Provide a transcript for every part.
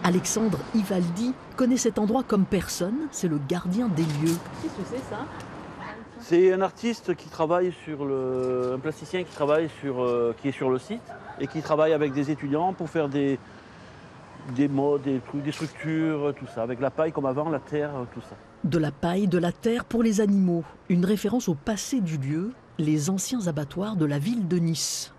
Alexandre Ivaldi connaît cet endroit comme personne, c'est le gardien des lieux. Qu'est-ce que c'est ça? C'est un artiste qui travaille un plasticien qui travaille qui est sur le site et qui travaille avec des étudiants pour faire des modes, des trucs, des structures, tout ça, avec la paille comme avant, la terre, tout ça. De la paille, de la terre pour les animaux, une référence au passé du lieu, les anciens abattoirs de la ville de Nice.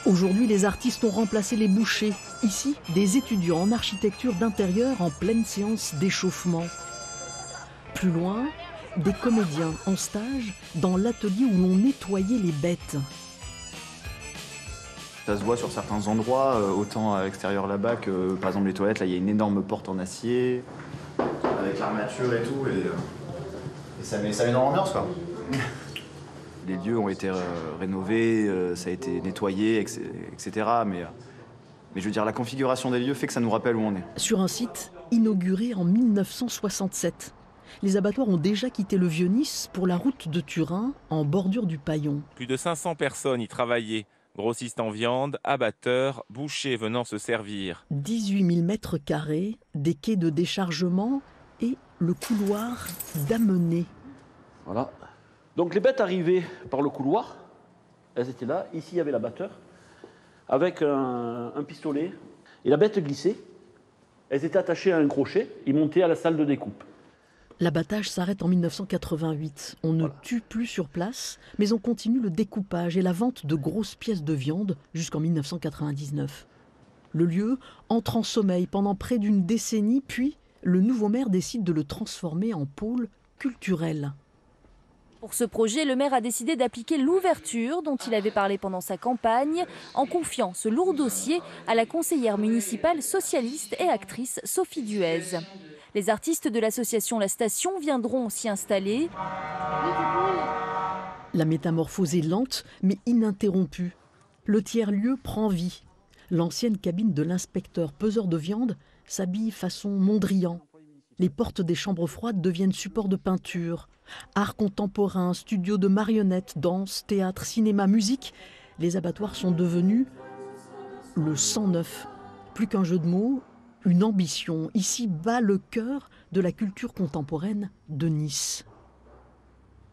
Aujourd'hui, les artistes ont remplacé les bouchers. Ici, des étudiants en architecture d'intérieur en pleine séance d'échauffement. Plus loin, des comédiens en stage dans l'atelier où l'on nettoyait les bêtes. Ça se voit sur certains endroits, autant à l'extérieur là-bas que par exemple les toilettes, là il y a une énorme porte en acier, avec l'armature et tout, et ça met dans l'ambiance quoi. Les lieux ont été rénovés, ça a été nettoyé, etc. Mais je veux dire, la configuration des lieux fait que ça nous rappelle où on est. Sur un site inauguré en 1967, les abattoirs ont déjà quitté le Vieux-Nice pour la route de Turin, en bordure du Paillon. Plus de 500 personnes y travaillaient. Grossistes en viande, abatteurs, bouchers venant se servir. 18 000 mètres carrés, des quais de déchargement et le couloir d'amener. Voilà. Donc les bêtes arrivaient par le couloir, elles étaient là. Ici, il y avait l'abatteur, avec un pistolet. Et la bête glissait. Elles étaient attachées à un crochet. Ils montaient à la salle de découpe. L'abattage s'arrête en 1988. On ne tue plus sur place, mais on continue le découpage et la vente de grosses pièces de viande jusqu'en 1999. Le lieu entre en sommeil pendant près d'une décennie, puis le nouveau maire décide de le transformer en pôle culturel. Pour ce projet, le maire a décidé d'appliquer l'ouverture dont il avait parlé pendant sa campagne, en confiant ce lourd dossier à la conseillère municipale socialiste et actrice Sophie Duez. Les artistes de l'association La Station viendront s'y installer. La métamorphose est lente mais ininterrompue. Le tiers-lieu prend vie. L'ancienne cabine de l'inspecteur peseur de viande s'habille façon Mondrian. Les portes des chambres froides deviennent support de peinture. Art contemporain, studio de marionnettes, danse, théâtre, cinéma, musique. Les abattoirs sont devenus le 109. Plus qu'un jeu de mots, une ambition. Ici bat le cœur de la culture contemporaine de Nice.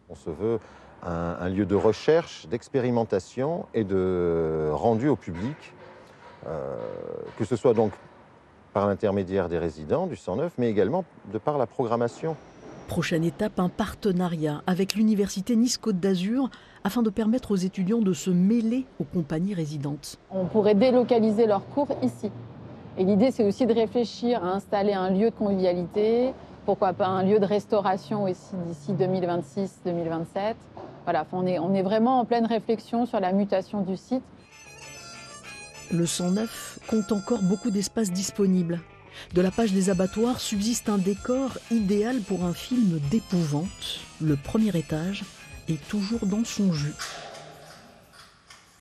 On se veut un lieu de recherche, d'expérimentation et de rendu au public, que ce soit donc par l'intermédiaire des résidents du 109, mais également de par la programmation. Prochaine étape, un partenariat avec l'université Nice-Côte d'Azur afin de permettre aux étudiants de se mêler aux compagnies résidentes. On pourrait délocaliser leurs cours ici. Et l'idée, c'est aussi de réfléchir à installer un lieu de convivialité, pourquoi pas un lieu de restauration aussi d'ici 2026-2027. Voilà, on est vraiment en pleine réflexion sur la mutation du site. Le 109 compte encore beaucoup d'espaces disponibles. De la page des abattoirs subsiste un décor idéal pour un film d'épouvante. Le premier étage est toujours dans son jus.